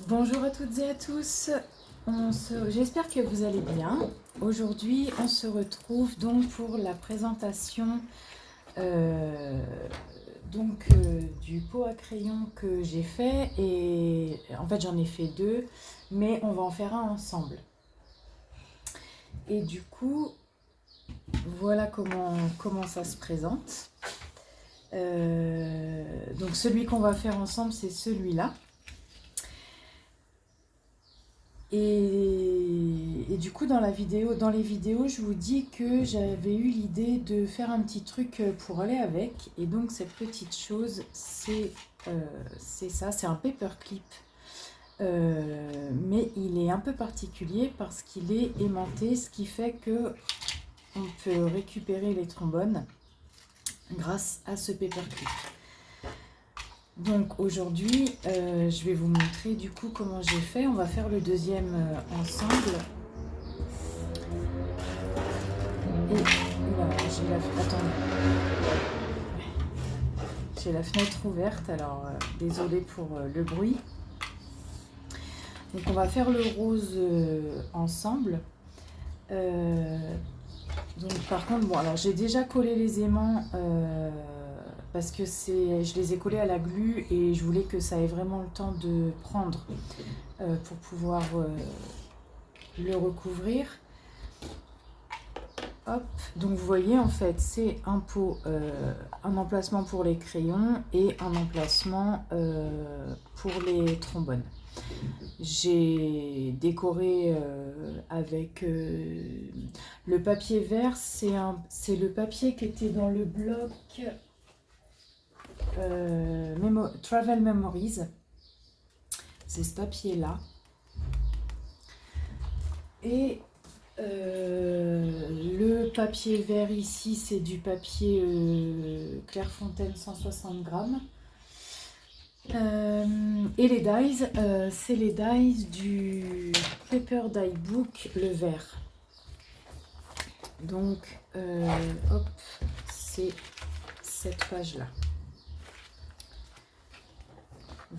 Bonjour à toutes et à tous. J'espère que vous allez bien. Aujourd'hui, on se retrouve donc pour la présentation euh, du pot à crayon que j'ai fait. Et en fait, j'en ai fait deux, mais on va en faire un ensemble. Et du coup, voilà comment ça se présente. Donc celui qu'on va faire ensemble, c'est celui-là. Et du coup, dans les vidéos, je vous dis que j'avais eu l'idée de faire un petit truc pour aller avec. Et donc, cette petite chose, c'est ça, c'est un paperclip. Mais il est un peu particulier parce qu'il est aimanté, ce qui fait que on peut récupérer les trombones grâce à ce paperclip. Donc aujourd'hui, je vais vous montrer du coup comment j'ai fait. On va faire le deuxième ensemble. Et oula, j'ai la fenêtre ouverte, alors désolée pour le bruit. Donc on va faire le rose ensemble. Donc par contre, bon, alors j'ai déjà collé les aimants parce que je les ai collés à la glu et je voulais que ça ait vraiment le temps de prendre pour pouvoir le recouvrir. Hop, donc vous voyez en fait c'est un pot, un emplacement pour les crayons et un emplacement pour les trombones. J'ai décoré avec le papier vert, c'est le papier qui était dans le bloc Travel Memories. C'est ce papier là. Et le papier vert ici, c'est du papier Clairefontaine 160 grammes. Et les dies, c'est les dies du Paper Die Book, le vert. Donc, hop, c'est cette page-là.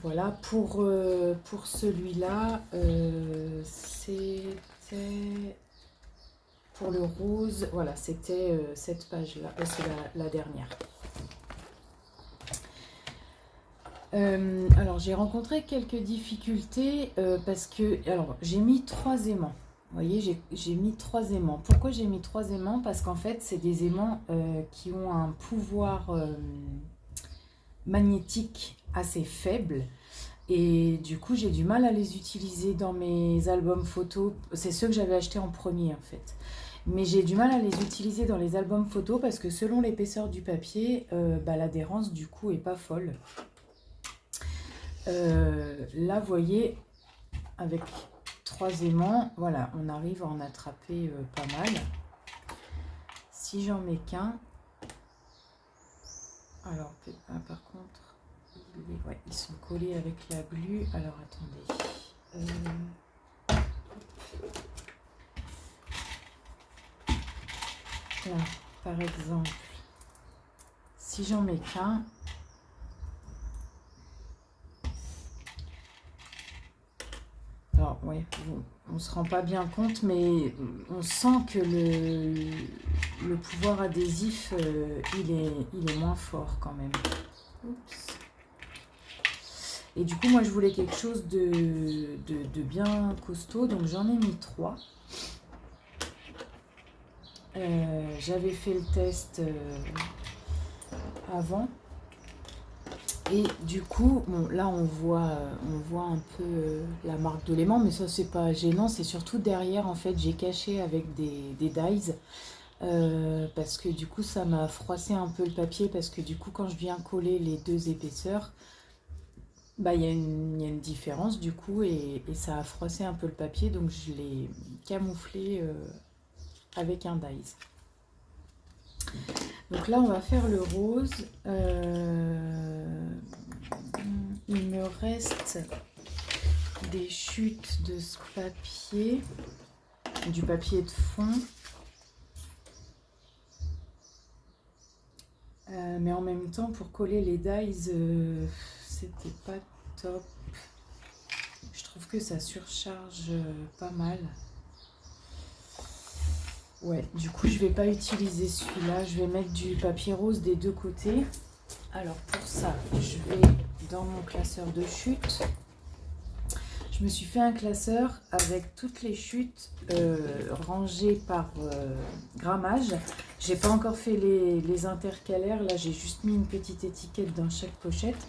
Voilà, pour celui-là, c'était... Pour le rose, voilà, c'était cette page-là, c'est la dernière. Alors j'ai rencontré quelques difficultés parce que, alors j'ai mis 3 aimants. Vous voyez, j'ai mis 3 aimants. Pourquoi j'ai mis 3 aimants? Parce qu'en fait, c'est des aimants qui ont un pouvoir magnétique assez faible. Et du coup, j'ai du mal à les utiliser dans mes albums photos. C'est ceux que j'avais achetés en premier en fait. Mais j'ai du mal à les utiliser dans les albums photos parce que selon l'épaisseur du papier, l'adhérence du coup est pas folle. Là, vous voyez, avec 3 aimants, voilà, on arrive à en attraper pas mal. Si j'en mets qu'un, alors par contre, ouais, ils sont collés avec la glu. Alors attendez. Là, par exemple, si j'en mets qu'un, alors ouais, on se rend pas bien compte, mais on sent que le pouvoir adhésif, il est moins fort quand même. Oups. Et du coup, moi, je voulais quelque chose de bien costaud, donc j'en ai mis 3. J'avais fait le test avant. Et du coup, bon, là, on voit un peu la marque de l'aimant, mais ça, c'est pas gênant. C'est surtout derrière, en fait, j'ai caché avec des dies. Parce que du coup, ça m'a froissé un peu le papier, parce que du coup, quand je viens coller les 2 épaisseurs, il y a une différence du coup et ça a froissé un peu le papier, donc je l'ai camouflé avec un dies. Donc là on va faire le rose. Il me reste des chutes de ce papier, du papier de fond. Mais en même temps pour coller les dies, c'était pas top. Je trouve que ça surcharge pas mal. Ouais, du coup, je vais pas utiliser celui-là. Je vais mettre du papier rose des deux côtés. Alors, pour ça, je vais dans mon classeur de chute. Je me suis fait un classeur avec toutes les chutes rangées par grammage. J'ai pas encore fait les intercalaires. Là, j'ai juste mis une petite étiquette dans chaque pochette.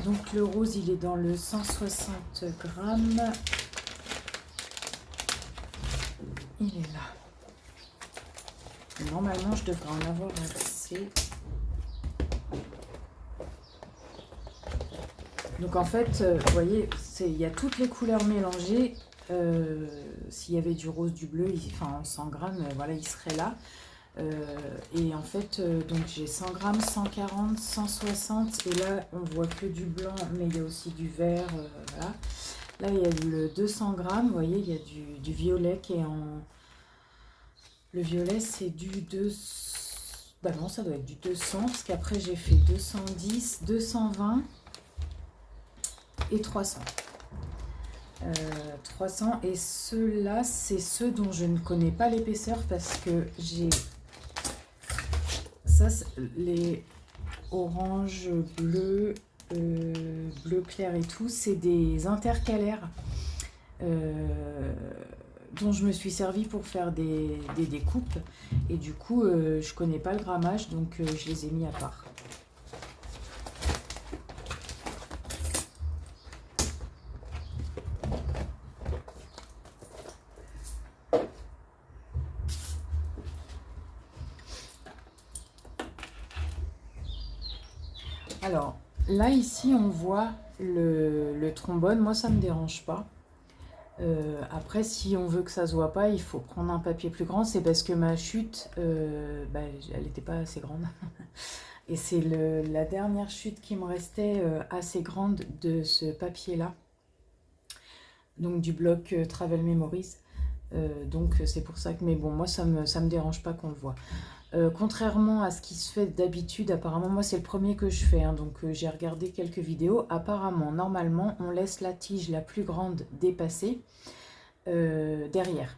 Donc, le rose, il est dans le 160 grammes. Il est là. Normalement, je devrais en avoir assez. Donc en fait, vous voyez, il y a toutes les couleurs mélangées. S'il y avait du rose, du bleu, enfin en 100 grammes, voilà, il serait là. Et en fait, donc j'ai 100 grammes, 140, 160. Et là, on voit que du blanc, mais il y a aussi du vert. Voilà. Là, il y a le 200 grammes. Vous voyez, il y a du violet qui est en... Le violet, c'est du 200... Bah non, ça doit être du 200, parce qu'après, j'ai fait 210, 220 et 300. 300, et ceux-là, c'est ceux dont je ne connais pas l'épaisseur, parce que j'ai... Ça, les orange, bleu, bleu clair et tout, c'est des intercalaires. Dont je me suis servi pour faire des découpes, et du coup je connais pas le grammage, donc je les ai mis à part. Alors là, ici on voit le trombone. Moi ça me dérange pas. Après, si on veut que ça se voit pas, il faut prendre un papier plus grand. C'est parce que ma chute, bah, elle n'était pas assez grande. Et c'est la dernière chute qui me restait assez grande de ce papier-là. Donc du bloc Travel Memories. Donc c'est pour ça que... Mais bon, moi, ça me dérange pas qu'on le voit. Contrairement à ce qui se fait d'habitude, apparemment, moi, c'est le premier que je fais. Hein, donc j'ai regardé quelques vidéos. Apparemment, normalement, on laisse la tige la plus grande dépasser derrière.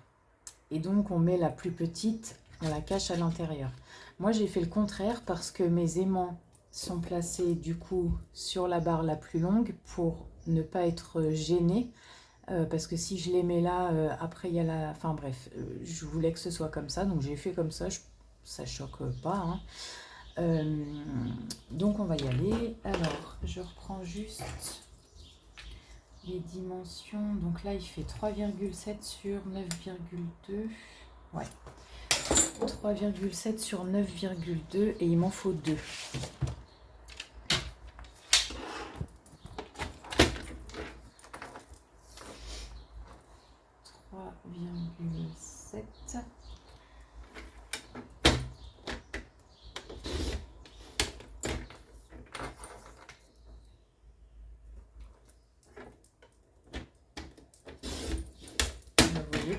Et donc, on met la plus petite, on la cache à l'intérieur. Moi, j'ai fait le contraire parce que mes aimants sont placés, du coup, sur la barre la plus longue pour ne pas être gênée. Parce que si je les mets là, après, il y a la... Enfin, bref, je voulais que ce soit comme ça. Donc, j'ai fait comme ça. Ça choque pas. Hein. Donc, on va y aller. Alors, je reprends juste... les dimensions, donc là il fait 3,7 sur 9,2. Ouais. 3,7 sur 9,2 et il m'en faut 2.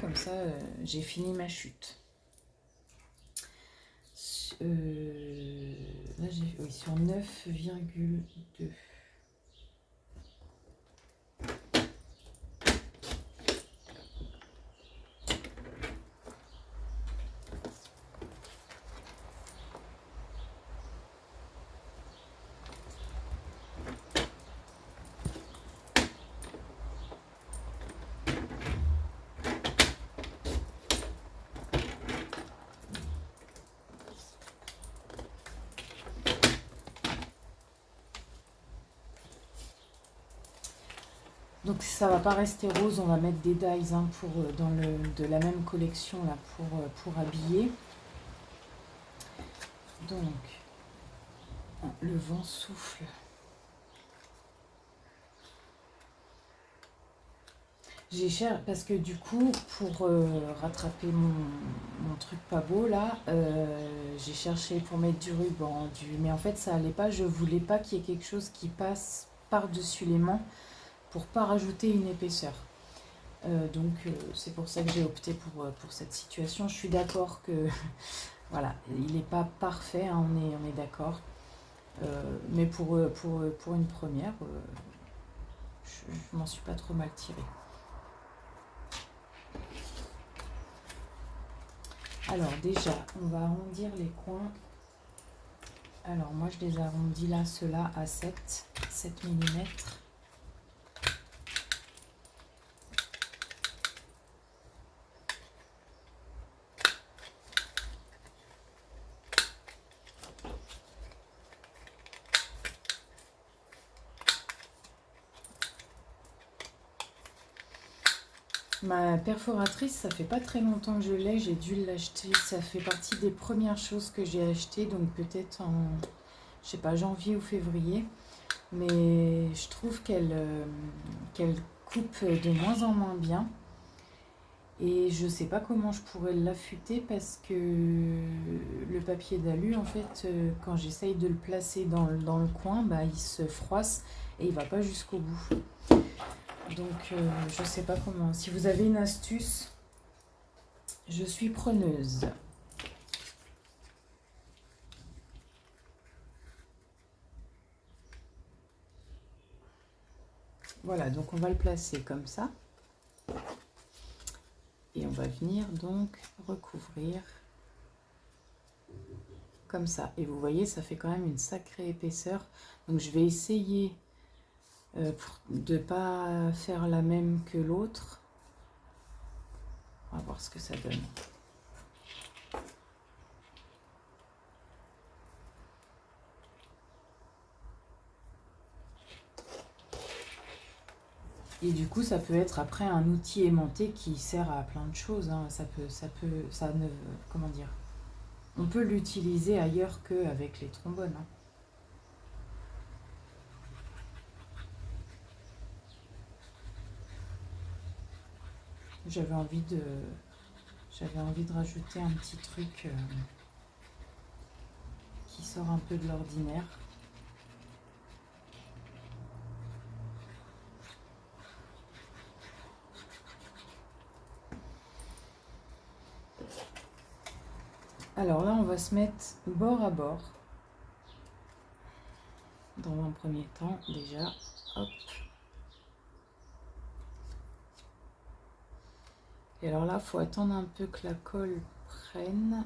Comme ça, j'ai fini ma chute. Là, oui, sur 9,2. Donc ça va pas rester rose, on va mettre des dies hein, de la même collection là, pour habiller. Donc le vent souffle. J'ai cherché parce que du coup pour rattraper mon truc pas beau là, j'ai cherché pour mettre du ruban, mais en fait ça allait pas. Je voulais pas qu'il y ait quelque chose qui passe par-dessus l'aimant pour pas rajouter une épaisseur. Donc c'est pour ça que j'ai opté pour cette situation. Je suis d'accord que voilà, il n'est pas parfait, hein, on est d'accord. Mais pour une première, je m'en suis pas trop mal tirée. Alors déjà, on va arrondir les coins. Alors moi je les arrondis là, ceux-là à 7 mm. Ma perforatrice, ça fait pas très longtemps que je l'ai, j'ai dû l'acheter. Ça fait partie des premières choses que j'ai achetées, donc peut-être en, je sais pas, janvier ou février. Mais je trouve qu'elle coupe de moins en moins bien. Et je sais pas comment je pourrais l'affûter parce que le papier d'alu, en fait, quand j'essaye de le placer dans le coin, bah, il se froisse et il va pas jusqu'au bout. Donc je sais pas comment. Si vous avez une astuce, je suis preneuse. Voilà, donc on va le placer comme ça. Et on va venir donc recouvrir comme ça. Et vous voyez, ça fait quand même une sacrée épaisseur. Donc je vais essayer de ne pas faire la même que l'autre. On va voir ce que ça donne. Et du coup, ça peut être après un outil aimanté qui sert à plein de choses. Hein. Comment dire? On peut l'utiliser ailleurs qu'avec les trombones. Hein. J'avais envie de rajouter un petit truc qui sort un peu de l'ordinaire. Alors là, on va se mettre bord à bord. Dans un premier temps, déjà, hop. Et alors là, il faut attendre un peu que la colle prenne.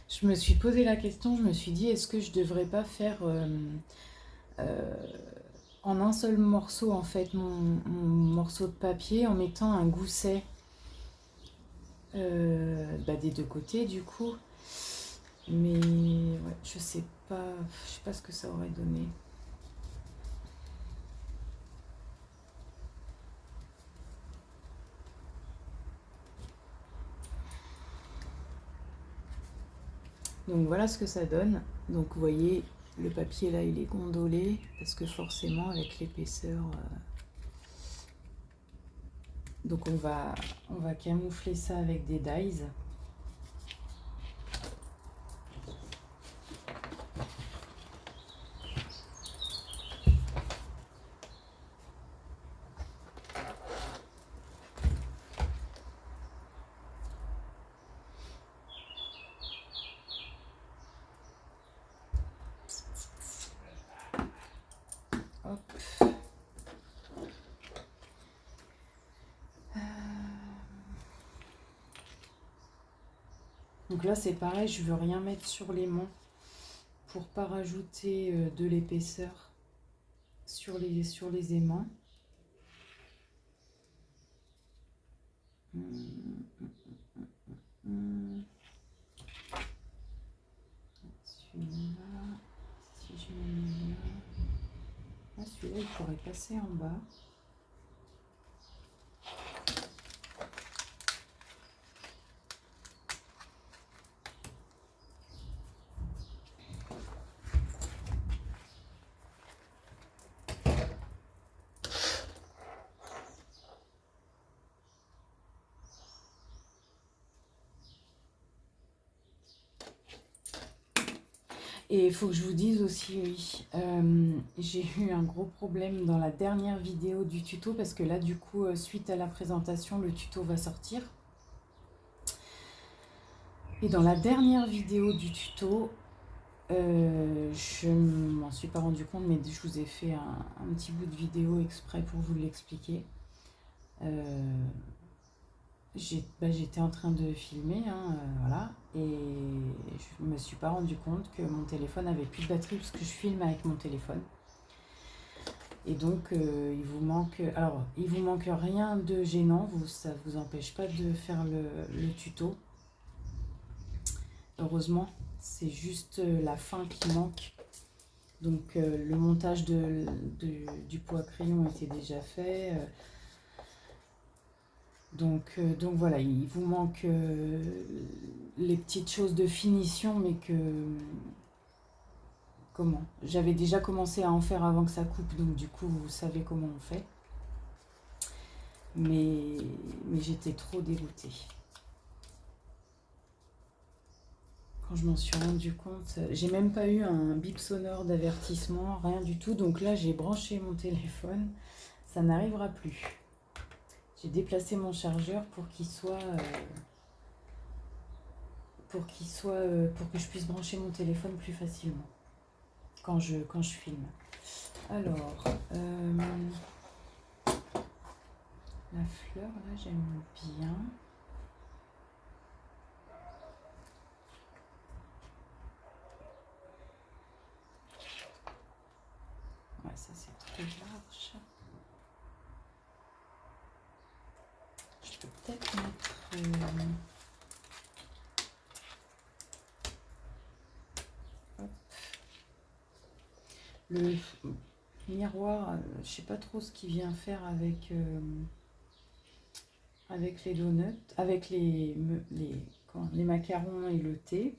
Je me suis posé la question, je me suis dit, est-ce que je devrais pas faire euh, en un seul morceau, en fait, mon morceau de papier, en mettant un gousset des deux côtés, du coup. Mais ouais, je sais pas ce que ça aurait donné. Donc voilà ce que ça donne. Donc vous voyez, le papier là, il est gondolé, parce que forcément, avec l'épaisseur... Donc on va camoufler ça avec des dies. Donc là, c'est pareil, je veux rien mettre sur pour pas rajouter de l'épaisseur sur les aimants. Celui-là, si je mets là, celui-là, il pourrait passer en bas. Et il faut que je vous dise aussi, oui, j'ai eu un gros problème dans la dernière vidéo du tuto parce que là, du coup, suite à la présentation, le tuto va sortir. Et dans la dernière vidéo du tuto, je m'en suis pas rendu compte, mais je vous ai fait un petit bout de vidéo exprès pour vous l'expliquer. J'étais en train de filmer, hein, voilà, et je me suis pas rendu compte que mon téléphone avait plus de batterie parce que je filme avec mon téléphone. Et donc il vous manque rien de gênant, ça vous empêche pas de faire le tuto. Heureusement, c'est juste la fin qui manque. Donc le montage du pot à crayon était déjà fait. Donc voilà, il vous manque les petites choses de finition, mais j'avais déjà commencé à en faire avant que ça coupe, donc du coup vous savez comment on fait. Mais j'étais trop dégoûtée. Quand je m'en suis rendu compte, j'ai même pas eu un bip sonore d'avertissement, rien du tout. Donc là j'ai branché mon téléphone, ça n'arrivera plus. J'ai déplacé mon chargeur pour qu'il soit... pour que je puisse brancher mon téléphone plus facilement quand je filme. Alors, la fleur, là, j'aime bien. Ouais, ça, c'est trop large. Je peux peut-être mettre... le miroir, je sais pas trop ce qu'il vient faire avec les donuts, avec les macarons et le thé.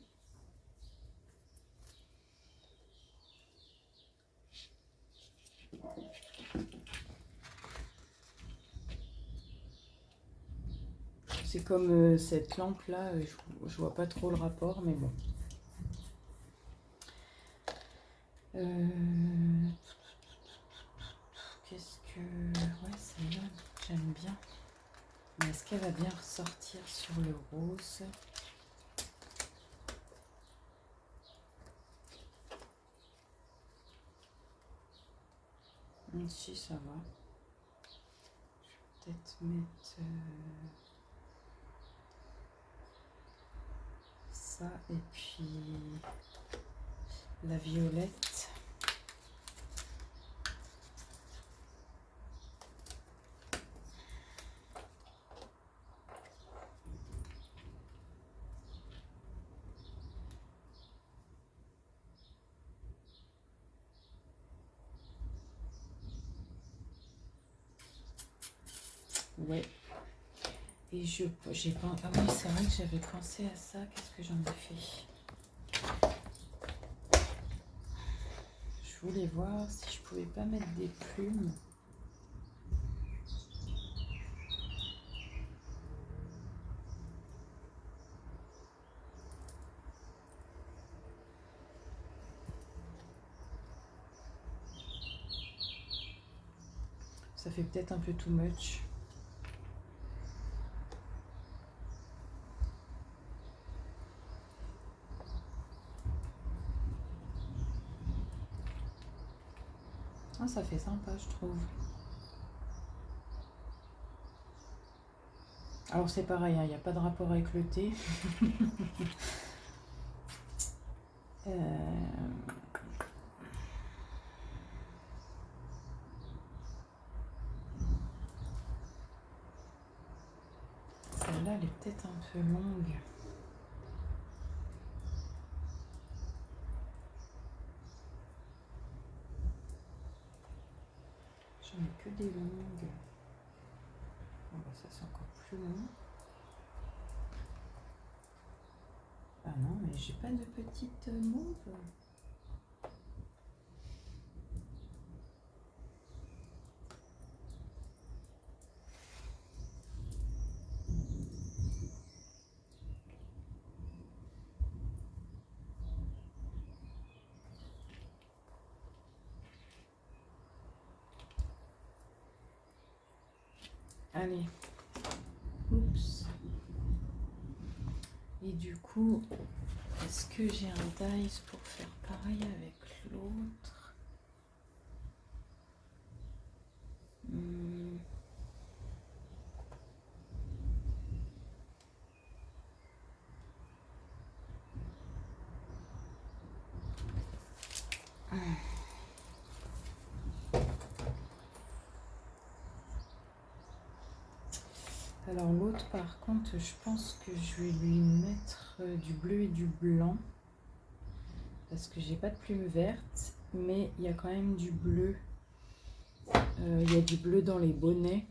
C'est comme cette lampe là, je vois pas trop le rapport, mais bon. Qu'est-ce que... Ouais, celle-là, j'aime bien. Mais est-ce qu'elle va bien ressortir sur le rose? Si, ça va. Je vais peut-être mettre ça et puis la violette. Ouais. Et j'ai pas... Ah oui, c'est vrai que j'avais pensé à ça. Qu'est-ce que j'en ai fait? Je voulais voir si je pouvais pas mettre des plumes. Ça fait peut-être un peu too much. Ah, ça fait sympa, je trouve. Alors c'est pareil, il n'y a pas de rapport avec le thé. Celle-là, elle est peut-être un peu longue. J'en ai que des longues. Bon, bah, ça c'est encore plus long. Ah non, mais j'ai pas de petites mauves. Allez. Oups. Et du coup, est-ce que j'ai un dice pour faire pareil avec l'autre? Alors l'autre par contre, je pense que je vais lui mettre du bleu et du blanc. Parce que j'ai pas de plume verte, mais il y a quand même du bleu. Il y a du bleu dans les bonnets.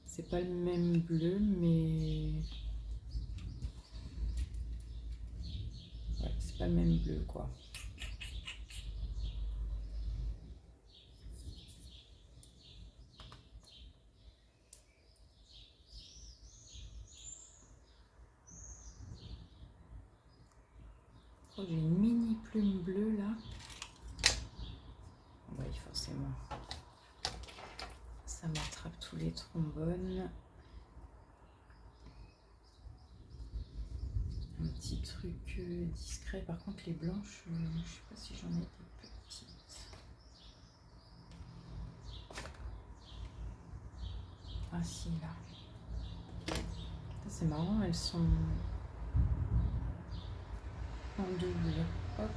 C'est pas le même bleu, mais... Ouais, c'est pas le même bleu, quoi. Oh, j'ai une mini plume bleue, là. Oui, forcément. Ça m'attrape tous les trombones. Un petit truc discret. Par contre, les blanches, je sais pas si j'en ai des petites. Ah si, là. C'est marrant, elles sont en double. Hop.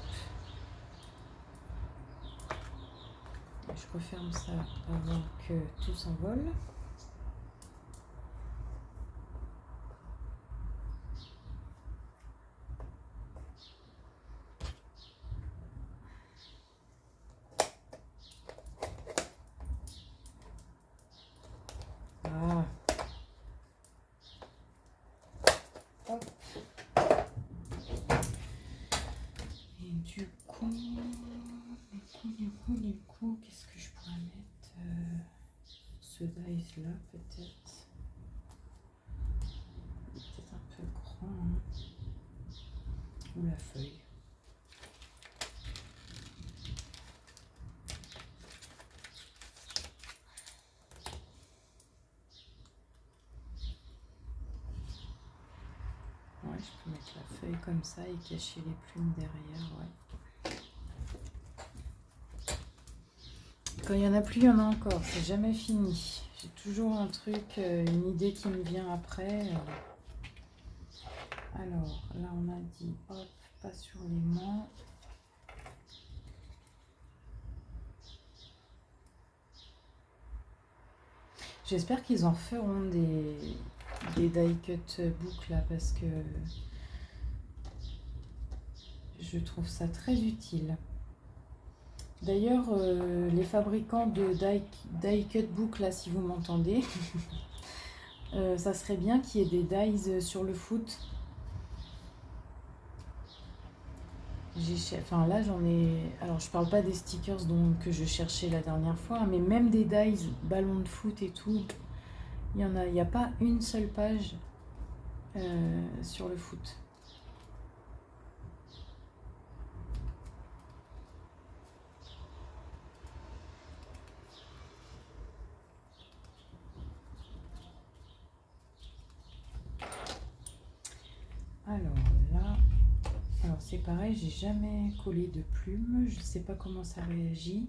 Je referme ça avant que tout s'envole. Ah. Hop. Et du coup, qu'est-ce que je pourrais mettre ce dice là peut-être. Peut-être un peu grand. Hein. Ou la feuille. Ouais, je peux mettre la feuille comme ça et cacher les plumes derrière, ouais. Quand il n'y en a plus, il y en a encore. C'est jamais fini. J'ai toujours un truc, une idée qui me vient après. Alors, là, on a dit, hop, pas sur les mains. J'espère qu'ils en feront des die cut book là, parce que je trouve ça très utile. D'ailleurs, les fabricants de die cut book là, si vous m'entendez, ça serait bien qu'il y ait des dies sur le foot. Enfin là j'en ai... Alors je parle pas des stickers que je cherchais la dernière fois, mais même des dies, ballons de foot et tout, il n'y a pas une seule page sur le foot. Alors là, c'est pareil, j'ai jamais collé de plumes, je sais pas comment ça réagit.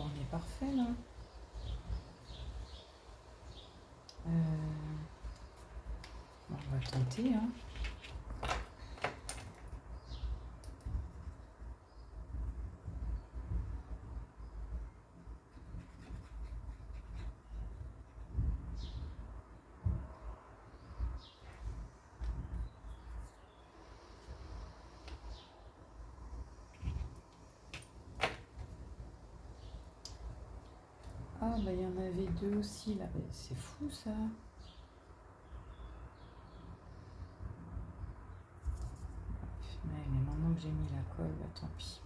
bon, on est parfait là. Bon, on va tenter, hein. Ah, bah il y en avait deux aussi là. C'est fou ça. Mais maintenant que j'ai mis la colle, bah, tant pis.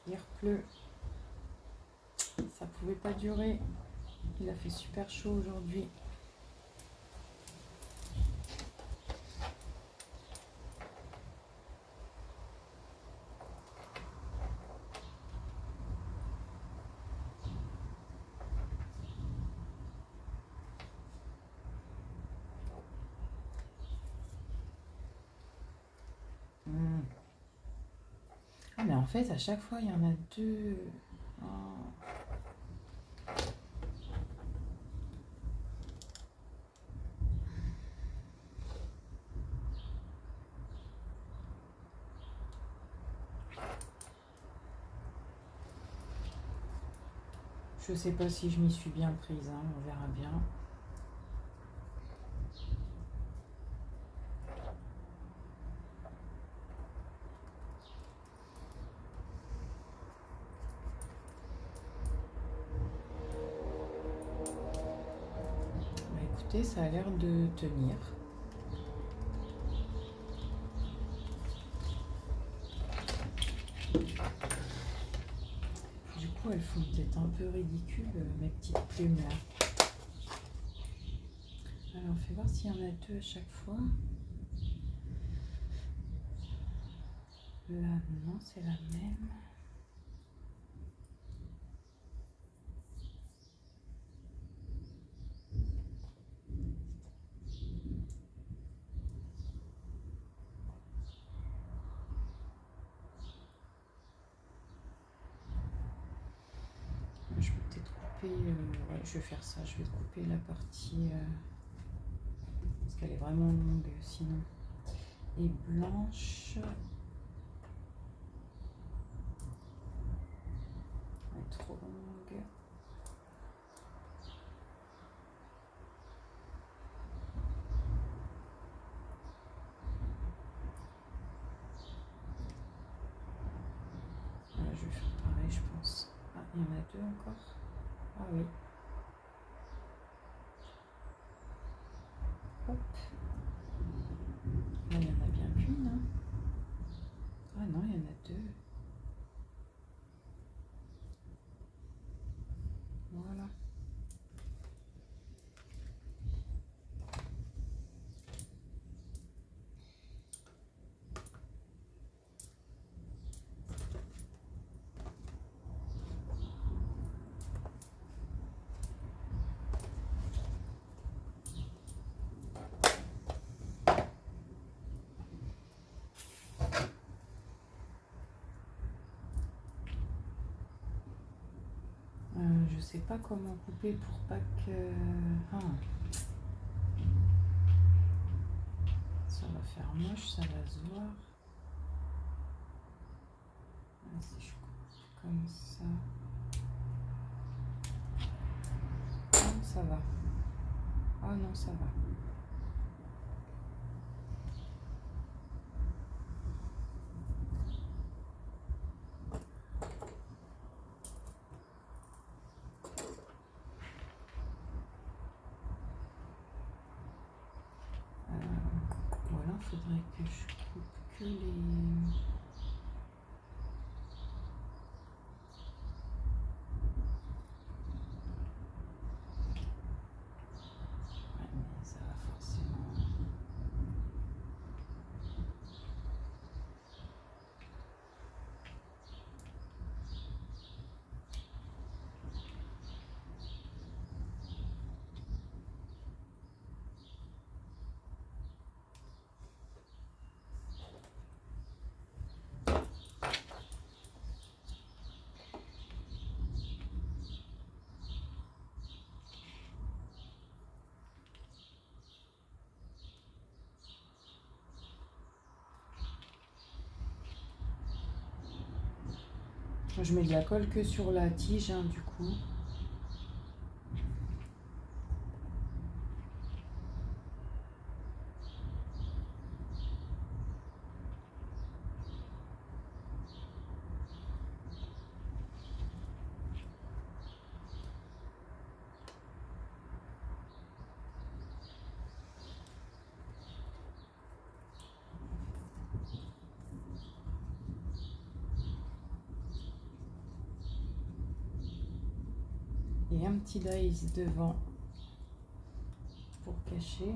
Il pleut. Ça pouvait pas durer. Il a fait super chaud aujourd'hui. Ah mais en fait à chaque fois il y en a deux. Oh. Je sais pas si je m'y suis bien prise, hein, on verra bien. Bah, écoutez, ça a l'air de tenir. Du coup, elles font peut-être un peu ridicule, mes petites plumes là. Alors, on fait voir s'il y en a deux à chaque fois. Là, non, c'est la même. Je vais peut-être couper. Ouais, je vais faire ça. Je vais couper la partie. Parce qu'elle est vraiment longue sinon. Et blanche. Elle est trop longue. Voilà, je vais faire pareil, je pense. Ah, il y en a deux encore. Ah oui. Hop. Là, il y en a bien qu'une. Hein. Ah non, il y en a deux. Voilà. Je sais pas comment couper pour pas que... Ah. Ça va faire moche, ça va se voir. Ah, si je coupe comme ça... Ah, ça va. Ah non, ça va. Voilà, il faudrait que je coupe que les... Je mets de la colle que sur la tige, hein, du coup. Et un petit dies devant pour cacher.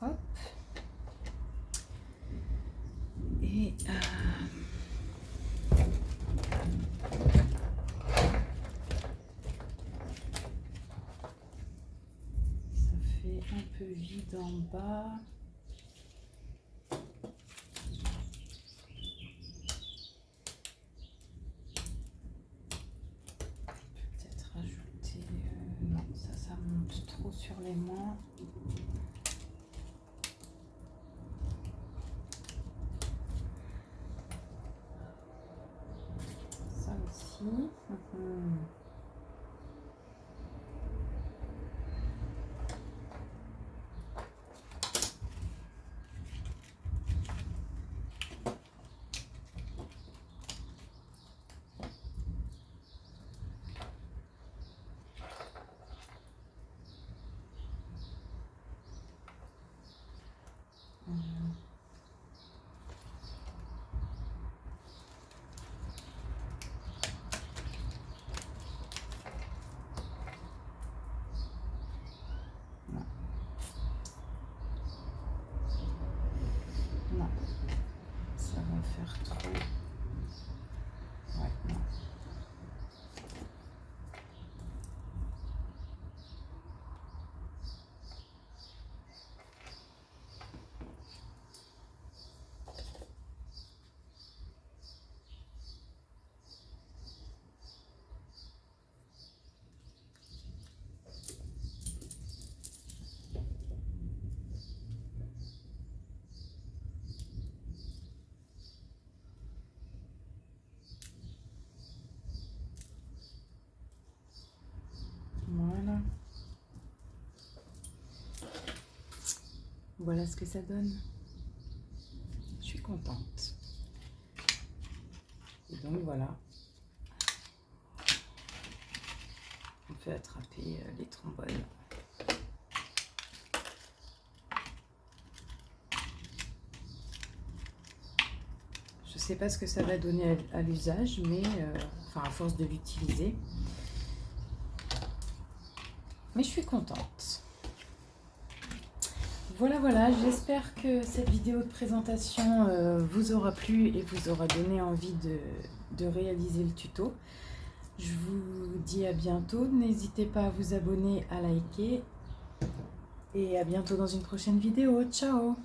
Hop. Et ça fait un peu vide en bas. Peut-être rajouter... non, ça monte trop sur les mains. Ça aussi. Non, ça va faire trop. Ouais, non. Voilà. Voilà ce que ça donne. Je suis contente. Et donc voilà. On peut attraper les trombones. Je sais pas ce que ça va donner à l'usage, mais enfin à force de l'utiliser. Mais je suis contente. Voilà, j'espère que cette vidéo de présentation vous aura plu et vous aura donné envie de réaliser le tuto. Je vous dis à bientôt, n'hésitez pas à vous abonner, à liker et à bientôt dans une prochaine vidéo. Ciao!